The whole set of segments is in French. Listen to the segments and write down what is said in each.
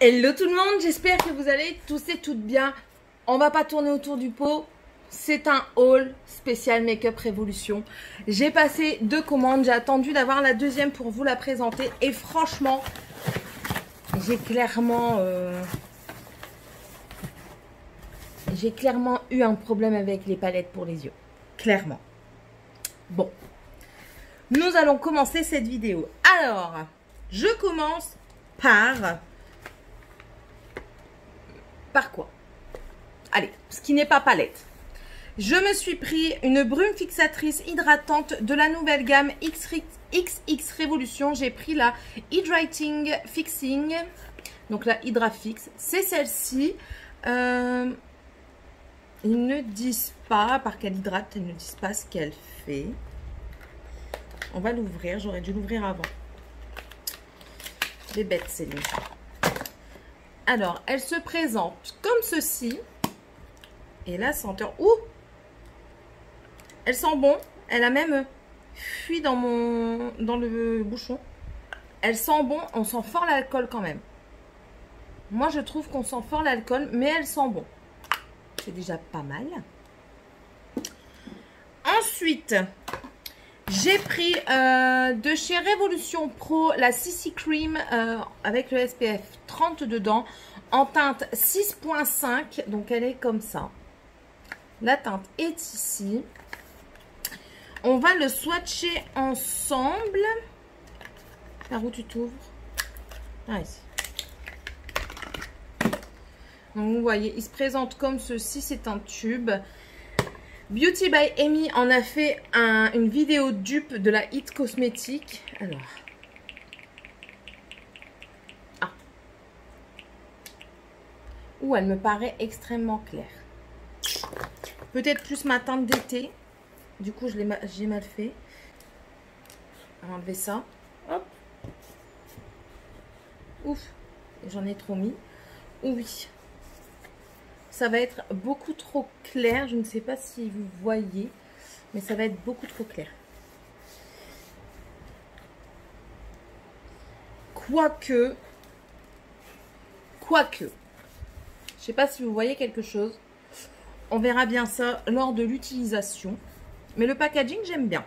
Hello tout le monde, j'espère que vous allez tous et toutes bien. On va pas tourner autour du pot. C'est un haul spécial Make-up Révolution. J'ai passé 2 commandes, j'ai attendu d'avoir la deuxième pour vous la présenter. Et franchement, j'ai clairement eu un problème avec les palettes pour les yeux. Clairement. Bon, nous allons commencer cette vidéo. Alors, je commence par quoi? Allez, ce qui n'est pas palette. Je me suis pris une brume fixatrice hydratante de la nouvelle gamme XX Révolution. J'ai pris la Hydrating Fixing, donc la Hydra Fix. C'est celle-ci. Ils ne disent pas, par qu'elle hydrate, ils ne disent pas ce qu'elle fait. On va l'ouvrir, j'aurais dû l'ouvrir avant. Les bêtes, Céline. Alors, elle se présente comme ceci. Et la senteur... Ouh! Elle sent bon. Elle a même fui dans le bouchon. Elle sent bon. On sent fort l'alcool quand même. Moi, je trouve qu'on sent fort l'alcool, mais elle sent bon. C'est déjà pas mal. Ensuite, j'ai pris de chez Révolution Pro la CC Cream avec le SPF 30 dedans en teinte 6.5. Donc, elle est comme ça. La teinte est ici. On va le swatcher ensemble. Par où tu t'ouvres? Ah, ici. Donc, vous voyez, il se présente comme ceci. C'est un tube. Beauty by Amy en a fait une vidéo dupe de la It Cosmétique. Alors. Ah. Ouh, elle me paraît extrêmement claire. Peut-être plus ma teinte d'été. Du coup, j'ai mal fait. On va enlever ça. Hop. Ouf. J'en ai trop mis. Oui. Ça va être beaucoup trop clair. Je ne sais pas si vous voyez. Mais ça va être beaucoup trop clair. Quoique. Je ne sais pas si vous voyez quelque chose. On verra bien ça lors de l'utilisation. Mais le packaging, j'aime bien.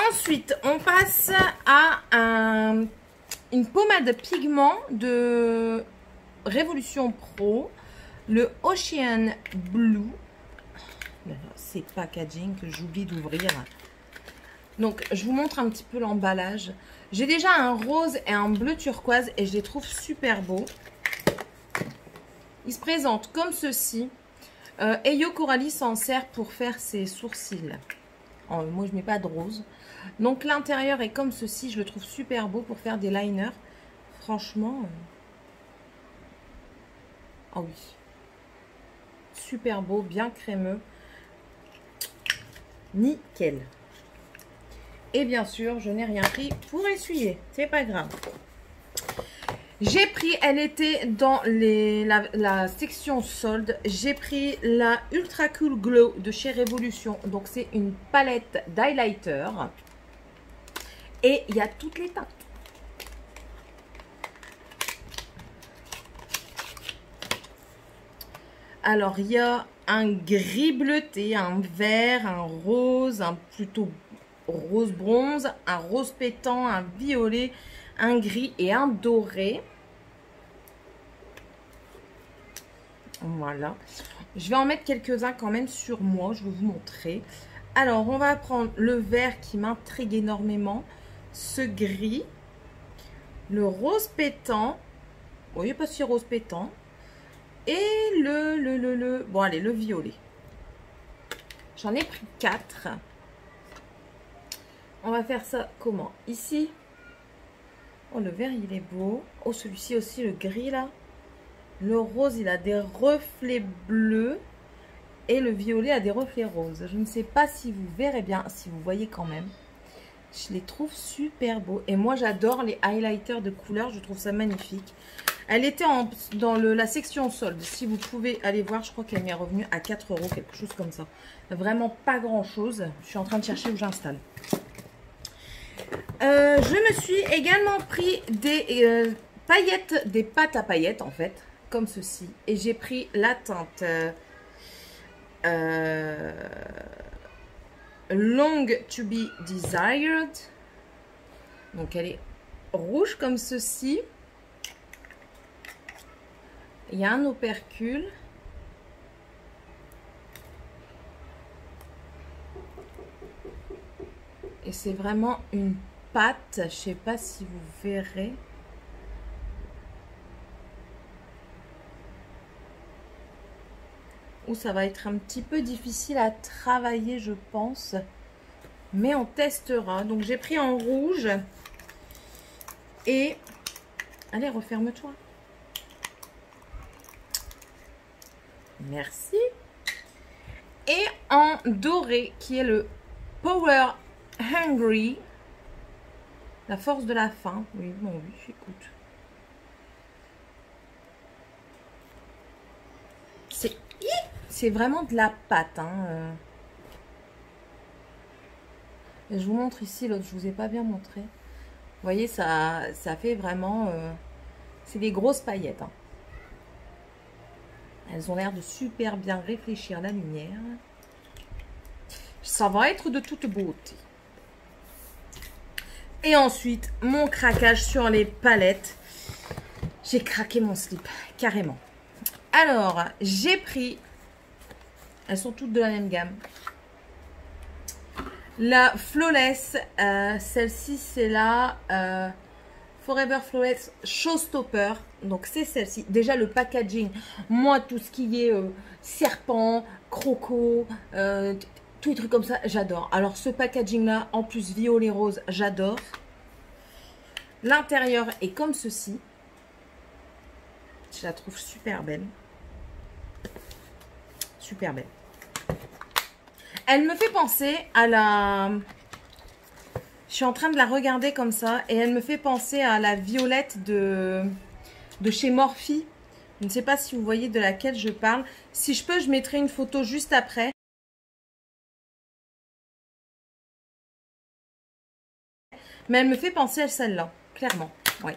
Ensuite, on passe à une pommade pigment de Révolution Pro. Le Ocean Blue. C'est packaging que j'oublie d'ouvrir. Donc, je vous montre un petit peu l'emballage. J'ai déjà un rose et un bleu turquoise et je les trouve super beaux. Il se présente comme ceci. Eyo Coralie s'en sert pour faire ses sourcils. Oh, moi, je ne mets pas de rose. Donc, l'intérieur est comme ceci. Je le trouve super beau pour faire des liners. Franchement. Ah oui. Super beau, bien crémeux. Nickel. Et bien sûr, je n'ai rien pris pour essuyer. C'est pas grave. J'ai pris, elle était dans la section solde, j'ai pris la Ultra Cool Glow de chez Révolution. Donc, c'est une palette d'highlighter. Et il y a toutes les teintes. Alors, il y a un gris bleuté, un vert, un rose, un plutôt rose bronze, un rose pétant, un violet, un gris et un doré. Voilà. Je vais en mettre quelques-uns quand même sur moi. Je vais vous montrer. Alors, on va prendre le vert qui m'intrigue énormément. Ce gris. Le rose pétant. Bon, il n'est pas si rose pétant. Et bon, allez, le violet. J'en ai pris 4. On va faire ça comment? Ici. Oh, le vert, il est beau. Oh, celui-ci aussi, le gris, là. Le rose, il a des reflets bleus. Et le violet a des reflets roses. Je ne sais pas si vous verrez bien, si vous voyez quand même. Je les trouve super beaux. Et moi, j'adore les highlighters de couleur. Je trouve ça magnifique. Elle était dans la section solde. Si vous pouvez aller voir, je crois qu'elle m'est revenue à 4 €, quelque chose comme ça. Vraiment pas grand-chose. Je suis en train de chercher où j'installe. Je me suis également pris des paillettes, des pâtes à paillettes en fait, comme ceci. Et j'ai pris la teinte Long to be Desired. Donc elle est rouge comme ceci. Il y a un opercule. Et c'est vraiment une pâte. Je ne sais pas si vous verrez. Ou ça va être un petit peu difficile à travailler, je pense. Mais on testera. Donc j'ai pris en rouge. Et... Allez, referme-toi. Merci. Et en doré, qui est le Power Hungry. La force de la faim. Oui, bon, oui, j'écoute. C'est vraiment de la pâte. Hein. Je vous montre ici, l'autre, je vous ai pas bien montré. Vous voyez, ça fait vraiment... c'est des grosses paillettes. Hein. Elles ont l'air de super bien réfléchir la lumière. Ça va être de toute beauté. Et ensuite, mon craquage sur les palettes. J'ai craqué mon slip, carrément. Alors, j'ai pris... Elles sont toutes de la même gamme. La Flawless, celle-ci, c'est la Forever Flawless Showstopper. Donc, c'est celle-ci. Déjà, le packaging. Moi, tout ce qui est serpent, croco, tous les trucs comme ça, j'adore. Alors, ce packaging-là, en plus, violet rose, j'adore. L'intérieur est comme ceci. Je la trouve super belle. Super belle. Elle me fait penser à la... Je suis en train de la regarder comme ça. Et elle me fait penser à la violette de chez Morphe. Je ne sais pas si vous voyez de laquelle je parle. Si je peux, je mettrai une photo juste après. Mais elle me fait penser à celle-là. Clairement. Oui.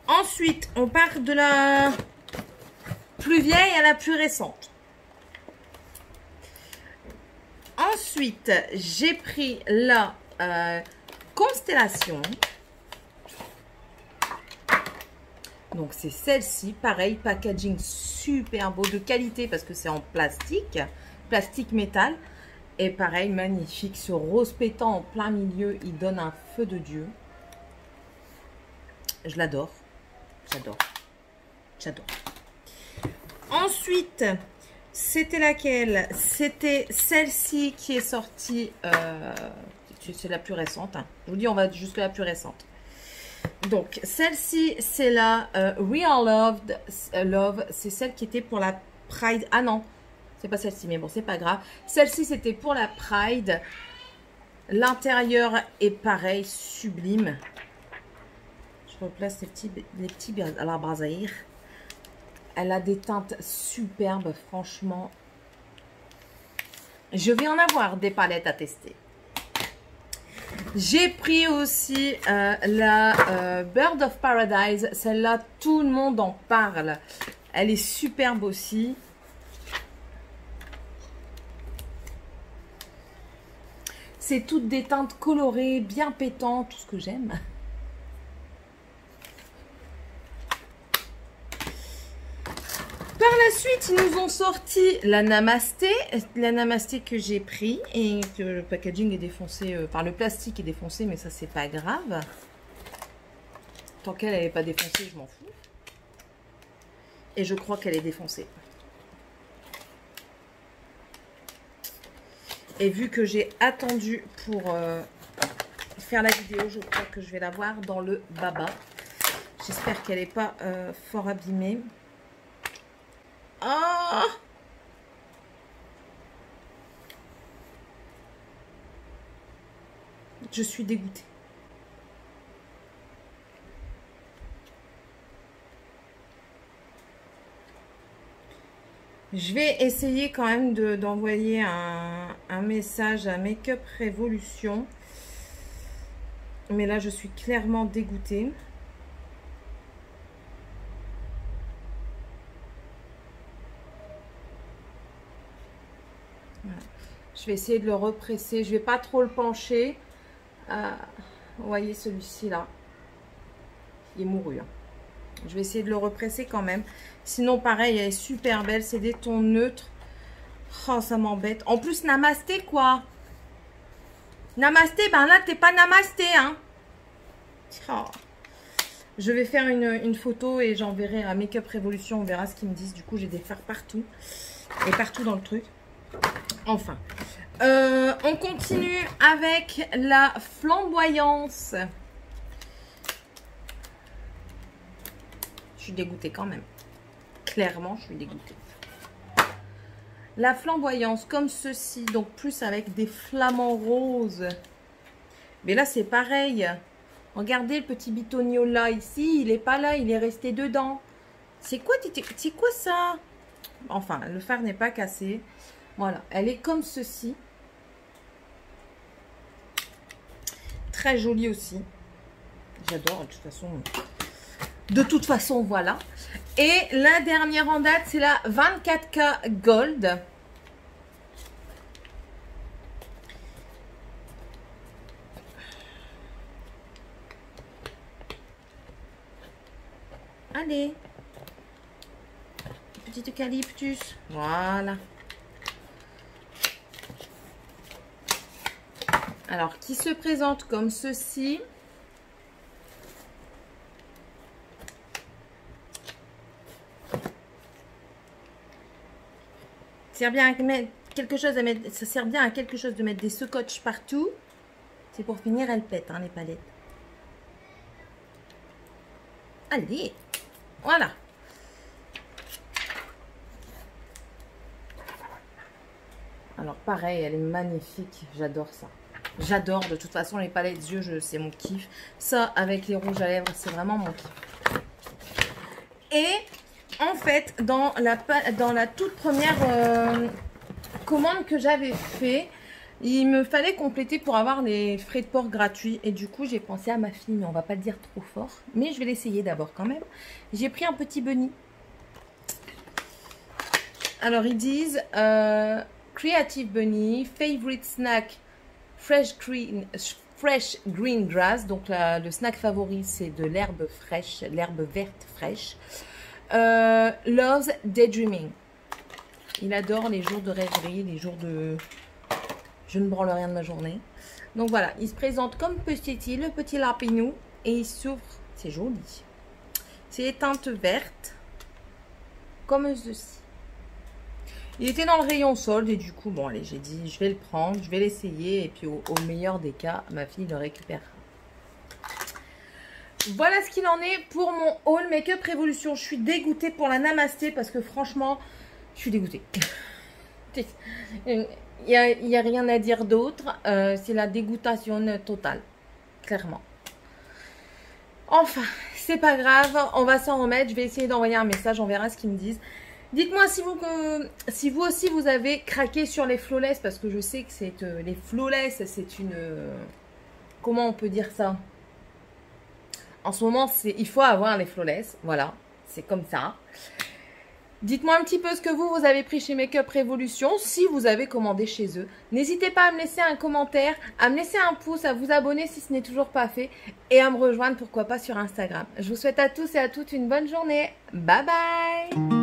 Ensuite, on part de la plus vieille à la plus récente. Ensuite, j'ai pris la Constellation. Donc, c'est celle-ci. Pareil, packaging super beau, de qualité parce que c'est en plastique. Plastique métal. Et pareil, magnifique. Ce rose pétant en plein milieu, il donne un feu de Dieu. Je l'adore. J'adore. J'adore. Ensuite... C'était laquelle? C'était celle-ci qui est sortie. C'est la plus récente. Hein. Je vous dis, on va jusqu'à la plus récente. Donc, celle-ci, c'est la Real Love. C'est celle qui était pour la Pride. Ah non, c'est pas celle-ci, mais bon, c'est pas grave. Celle-ci, c'était pour la Pride. L'intérieur est pareil, sublime. Je replace les petits à la brasaille. Elle a des teintes superbes, franchement. Je vais en avoir des palettes à tester. J'ai pris aussi la Bird of Paradise. Celle-là, tout le monde en parle. Elle est superbe aussi. C'est toutes des teintes colorées, bien pétantes, tout ce que j'aime. Par la suite, ils nous ont sorti la Namasté. La Namasté que j'ai pris et que le packaging est défoncé. Enfin, le plastique est défoncé, mais ça, c'est pas grave. Tant qu'elle n'est pas défoncée, je m'en fous. Et je crois qu'elle est défoncée. Et vu que j'ai attendu pour faire la vidéo, je crois que je vais la voir dans le baba. J'espère qu'elle n'est pas fort abîmée. Oh! Je suis dégoûtée. Je vais essayer quand même d'envoyer un message à Make Up Révolution. Mais là, je suis clairement dégoûtée. Je vais essayer de le represser. Je vais pas trop le pencher. Vous voyez celui-ci là. Il est mouru. Hein. Je vais essayer de le represser quand même. Sinon, pareil, elle est super belle. C'est des tons neutres. Oh, ça m'embête. En plus, namasté, quoi. Namasté, ben là, t'es pas namasté, hein. Oh. Je vais faire une photo et j'enverrai à Make Up Révolution. On verra ce qu'ils me disent. Du coup, j'ai des fards partout. Et partout dans le truc. Enfin. On continue avec la flamboyance. Je suis dégoûtée quand même. Clairement, je suis dégoûtée. La flamboyance comme ceci. Donc, plus avec des flamants roses. Mais là, c'est pareil. Regardez le petit bitonio là, ici, il n'est pas là, il est resté dedans. C'est quoi ça? Enfin, le fard n'est pas cassé. Voilà, elle est comme ceci. Très jolie aussi. J'adore, de toute façon, voilà. Et la dernière en date, c'est la 24K Gold. Allez, petit eucalyptus, voilà. Alors, qui se présente comme ceci. Ça sert bien à mettre quelque chose ça sert bien à quelque chose de mettre des scotch partout. C'est pour finir, elle pète, hein, les palettes. Allez. Voilà. Alors pareil, elle est magnifique. J'adore ça. J'adore de toute façon les palettes yeux, c'est mon kiff. Ça avec les rouges à lèvres, c'est vraiment mon kiff. Et en fait, dans la toute première commande que j'avais fait, il me fallait compléter pour avoir les frais de port gratuits. Et du coup, j'ai pensé à ma fille, mais on va pas le dire trop fort. Mais je vais l'essayer d'abord quand même. J'ai pris un petit bunny. Alors, ils disent Creative Bunny, favorite snack, fresh green grass. Donc, le snack favori, c'est de l'herbe fraîche, l'herbe verte fraîche. Loves daydreaming. Il adore les jours de rêverie, les jours de... Je ne branle rien de ma journée. Donc voilà, il se présente comme petit, le petit lapinou. Et il s'ouvre. C'est joli. C'est les teintes vertes. Comme ceci. Il était dans le rayon solde. Et du coup, bon allez, j'ai dit, je vais le prendre. Je vais l'essayer. Et puis au meilleur des cas, ma fille le récupérera. Voilà ce qu'il en est pour mon haul Make Up Révolution. Je suis dégoûtée pour la namasté. Parce que franchement, je suis dégoûtée. Il n'y a rien à dire d'autre. C'est la dégoûtation totale. Clairement. Enfin, c'est pas grave. On va s'en remettre. Je vais essayer d'envoyer un message. On verra ce qu'ils me disent. Dites-moi si vous aussi vous avez craqué sur les flawless. Parce que je sais que c'est les flawless, c'est une... comment on peut dire ça? En ce moment, il faut avoir les flawless. Voilà. C'est comme ça. Dites-moi un petit peu ce que vous avez pris chez Make Up Révolution, si vous avez commandé chez eux. N'hésitez pas à me laisser un commentaire, à me laisser un pouce, à vous abonner si ce n'est toujours pas fait et à me rejoindre, pourquoi pas, sur Instagram. Je vous souhaite à tous et à toutes une bonne journée. Bye bye!